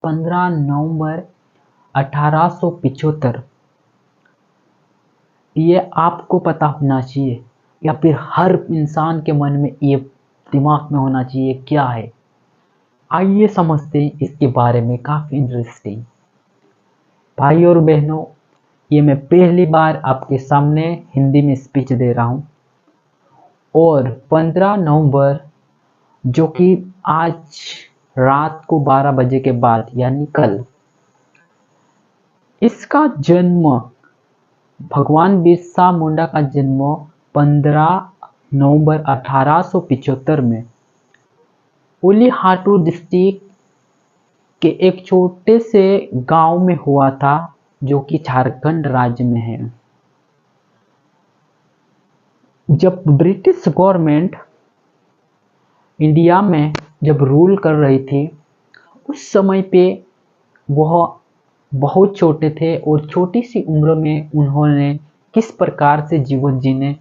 15 नवंबर 1875। ये आपको पता होना चाहिए या फिर हर इंसान के मन में ये दिमाग में होना चाहिए क्या है। आइए समझते हैं इसके बारे में, काफ़ी इंटरेस्टिंग। भाई और बहनों, ये मैं पहली बार आपके सामने हिंदी में स्पीच दे रहा हूँ। और 15 नवंबर, जो कि आज रात को 12 बजे के बाद यानी कल, इसका जन्म, भगवान बिरसा मुंडा का जन्म 15 नवंबर 1875 में उलीहाटू डिस्ट्रिक्ट के एक छोटे से गांव में हुआ था, जो कि झारखंड राज्य में है। जब ब्रिटिश गवर्नमेंट इंडिया में जब रूल कर रही थी, उस समय पे वह बहुत छोटे थे और छोटी सी उम्र में उन्होंने किस प्रकार से जीवन जीने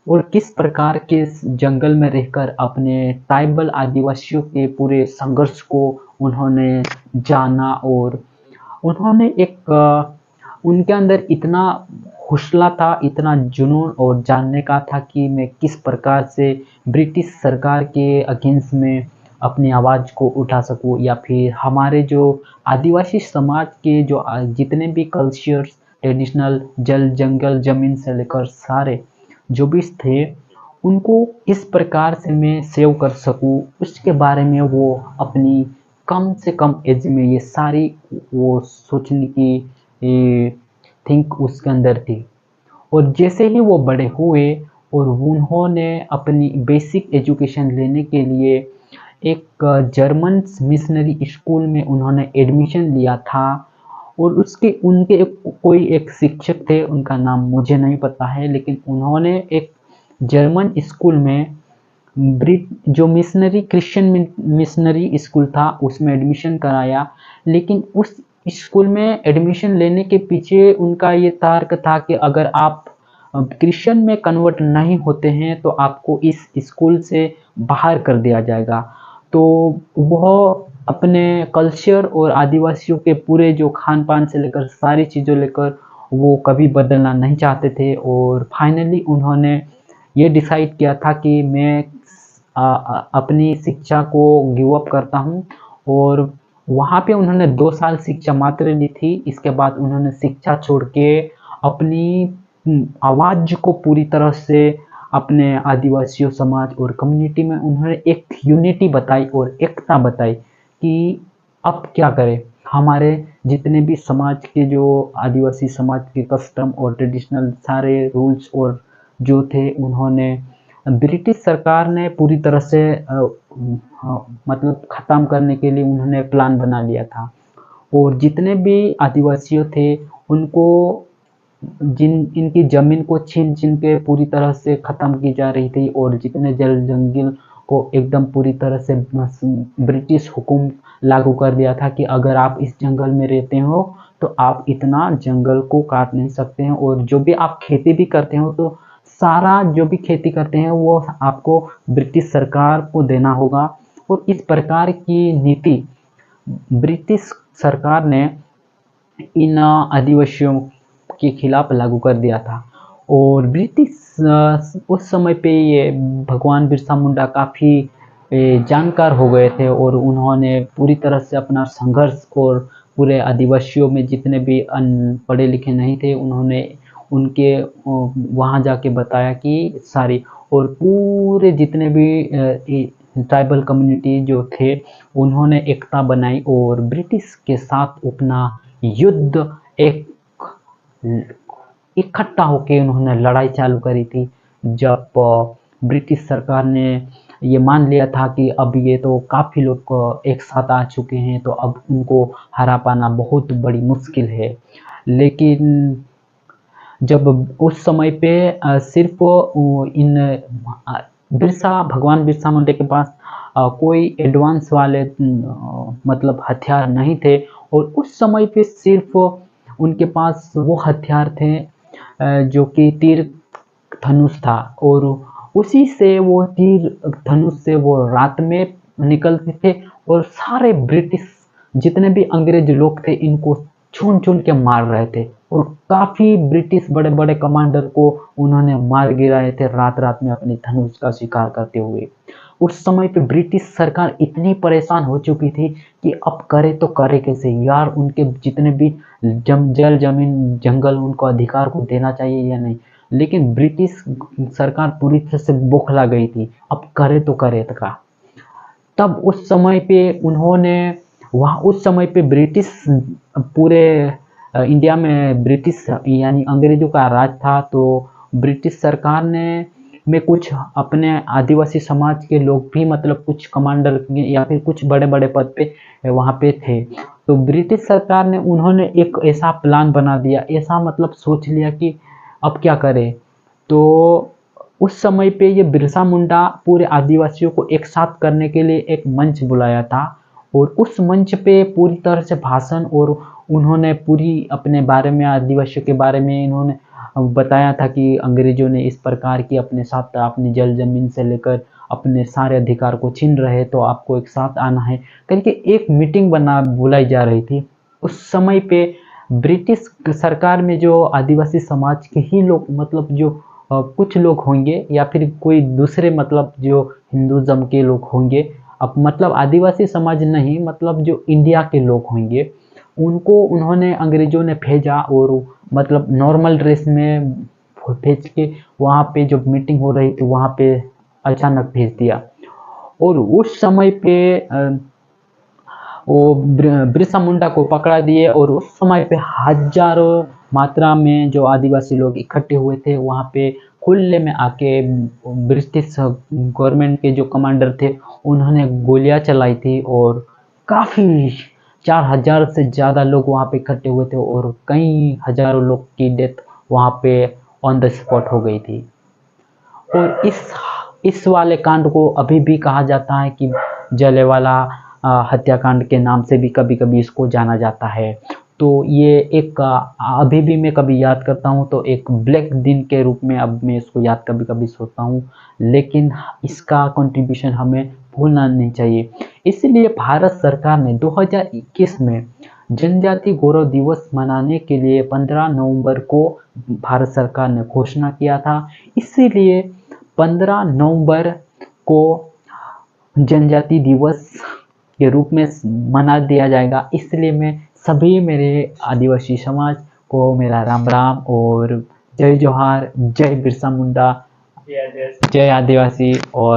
और किस प्रकार के जंगल में रहकर अपने ट्राइबल आदिवासियों के पूरे संघर्ष को उन्होंने जाना। और उन्होंने उनके अंदर इतना हौसला था, इतना जुनून और जानने का था कि मैं किस प्रकार से ब्रिटिश सरकार के अगेंस्ट में अपनी आवाज़ को उठा सकूं, या फिर हमारे जो आदिवासी समाज के जो जितने भी कल्चर्स, ट्रेडिशनल, जल जंगल जमीन से लेकर सारे जो भी थे, उनको किस प्रकार से मैं सेव कर सकूं, उसके बारे में वो अपनी कम से कम एज में ये सारी वो सोचने की थिंक उसके अंदर थी। और जैसे ही वो बड़े हुए और उन्होंने अपनी बेसिक एजुकेशन लेने के लिए एक जर्मन मिशनरी स्कूल में उन्होंने एडमिशन लिया था। और उसके उनके कोई एक शिक्षक थे, उनका नाम मुझे नहीं पता है, लेकिन उन्होंने एक जर्मन स्कूल में जो मिशनरी क्रिश्चियन मिशनरी स्कूल था उसमें एडमिशन कराया। लेकिन उस स्कूल में एडमिशन लेने के पीछे उनका ये तर्क था कि अगर आप क्रिश्चियन में कन्वर्ट नहीं होते हैं तो आपको इस स्कूल से बाहर कर दिया जाएगा। तो वह अपने कल्चर और आदिवासियों के पूरे जो खान पान से लेकर सारी चीज़ों लेकर वो कभी बदलना नहीं चाहते थे। और फाइनली उन्होंने ये डिसाइड किया था कि मैं अपनी शिक्षा को गिव अप करता हूँ। और वहाँ पे उन्होंने 2 साल शिक्षा मात्र ली थी। इसके बाद उन्होंने शिक्षा छोड़ के अपनी आवाज़ को पूरी तरह से अपने आदिवासियों समाज और कम्युनिटी में उन्होंने एक यूनिटी बताई और एकता बताई कि अब क्या करें। हमारे जितने भी समाज के जो आदिवासी समाज के कस्टम और ट्रेडिशनल सारे रूल्स और जो थे, उन्होंने ब्रिटिश सरकार ने पूरी तरह से मतलब ख़त्म करने के लिए उन्होंने प्लान बना लिया था। और जितने भी आदिवासियों थे उनको इनकी ज़मीन को छीन छीन के पूरी तरह से ख़त्म की जा रही थी। और जितने जल जंगल को एकदम पूरी तरह से ब्रिटिश हुकूम लागू कर दिया था कि अगर आप इस जंगल में रहते हो तो आप इतना जंगल को काट नहीं सकते हैं, और जो भी आप खेती भी करते हो तो सारा जो भी खेती करते हैं वो आपको ब्रिटिश सरकार को देना होगा। और इस प्रकार की नीति ब्रिटिश सरकार ने इन आदिवासियों के खिलाफ लागू कर दिया था। और ब्रिटिश उस समय पे ये भगवान बिरसा मुंडा काफ़ी जानकार हो गए थे और उन्होंने पूरी तरह से अपना संघर्ष और पूरे आदिवासियों में जितने भी पढ़े लिखे नहीं थे उन्होंने उनके वहाँ जाके बताया कि सारी और पूरे जितने भी ट्राइबल कम्युनिटी जो थे उन्होंने एकता बनाई और ब्रिटिश के साथ अपना युद्ध एक इकट्ठा होकर उन्होंने लड़ाई चालू करी थी। जब ब्रिटिश सरकार ने ये मान लिया था कि अब ये तो काफ़ी लोग एक साथ आ चुके हैं तो अब उनको हरा पाना बहुत बड़ी मुश्किल है। लेकिन जब उस समय पे सिर्फ इन भगवान बिरसा मुंडा के पास कोई एडवांस वाले मतलब हथियार नहीं थे। और उस समय पे सिर्फ उनके पास वो हथियार थे जो कि तीर धनुष था। और उसी से वो तीर धनुष से वो रात में निकलते थे और सारे ब्रिटिश जितने भी अंग्रेज लोग थे इनको चुन चुन के मार रहे थे, और काफी ब्रिटिश बड़े बड़े कमांडर को उन्होंने मार गिराए थे रात रात में अपने धनुष का शिकार करते हुए। उस समय पे ब्रिटिश सरकार इतनी परेशान हो चुकी थी कि अब करे तो करे कैसे यार, उनके जितने भी जल जमीन जंगल उनको अधिकार को देना चाहिए या नहीं। लेकिन ब्रिटिश सरकार पूरी तरह से बौखला गई थी, अब करे तो करे का। तब उस समय पे उन्होंने वहाँ उस समय पे ब्रिटिश पूरे इंडिया में ब्रिटिश यानी अंग्रेजों का राज था। तो ब्रिटिश सरकार ने में कुछ अपने आदिवासी समाज के लोग भी मतलब कुछ कमांडर या फिर कुछ बड़े बड़े पद पे वहाँ पे थे। तो ब्रिटिश सरकार ने उन्होंने एक ऐसा प्लान बना दिया, ऐसा मतलब सोच लिया कि अब क्या करें। तो उस समय पे ये बिरसा मुंडा पूरे आदिवासियों को एक साथ करने के लिए एक मंच बुलाया था, और उस मंच पे पूरी तरह से भाषण और उन्होंने पूरी अपने बारे में आदिवासियों के बारे में इन्होंने बताया था कि अंग्रेजों ने इस प्रकार की अपने साथ अपनी जल जमीन से लेकर अपने सारे अधिकार को छीन रहे, तो आपको एक साथ आना है करके एक मीटिंग बुलाई जा रही थी। उस समय पे ब्रिटिश सरकार में जो आदिवासी समाज के ही लोग मतलब जो कुछ लोग होंगे या फिर कोई दूसरे मतलब जो हिंदुज़म के लोग होंगे, अब मतलब आदिवासी समाज नहीं मतलब जो इंडिया के लोग होंगे, उनको उन्होंने अंग्रेजों ने भेजा और मतलब नॉर्मल ड्रेस में भेज के वहाँ पे जो मीटिंग हो रही थी वहाँ पे अचानक भेज दिया। और उस समय पे वो बिरसा मुंडा को पकड़ा दिए, और उस समय पे हजारों मात्रा में जो आदिवासी लोग इकट्ठे हुए थे वहाँ पे खुले में आके ब्रिटिश गवर्नमेंट के जो कमांडर थे उन्होंने गोलियां चलाई थी, और काफ़ी 4000 से ज़्यादा लोग वहाँ पे इकट्ठे हुए थे, और कई हजारों लोग की डेथ वहाँ पे ऑन द स्पॉट हो गई थी। और इस वाले कांड को अभी भी कहा जाता है कि जलियांवाला हत्याकांड के नाम से भी कभी कभी इसको जाना जाता है। तो ये एक अभी भी मैं कभी याद करता हूँ तो एक ब्लैक दिन के रूप में अब मैं इसको याद कभी कभी सोचता हूँ, लेकिन इसका कंट्रीब्यूशन हमें भूलना नहीं चाहिए। इसलिए भारत सरकार ने 2021 में जनजाति गौरव दिवस मनाने के लिए 15 नवंबर को भारत सरकार ने घोषणा किया था। इसीलिए 15 नवंबर को जनजाति दिवस के रूप में मना दिया जाएगा। इसलिए मैं सभी मेरे आदिवासी समाज को मेरा राम राम और जय जोहार, जय बिरसा मुंडा, जय आदिवासी। और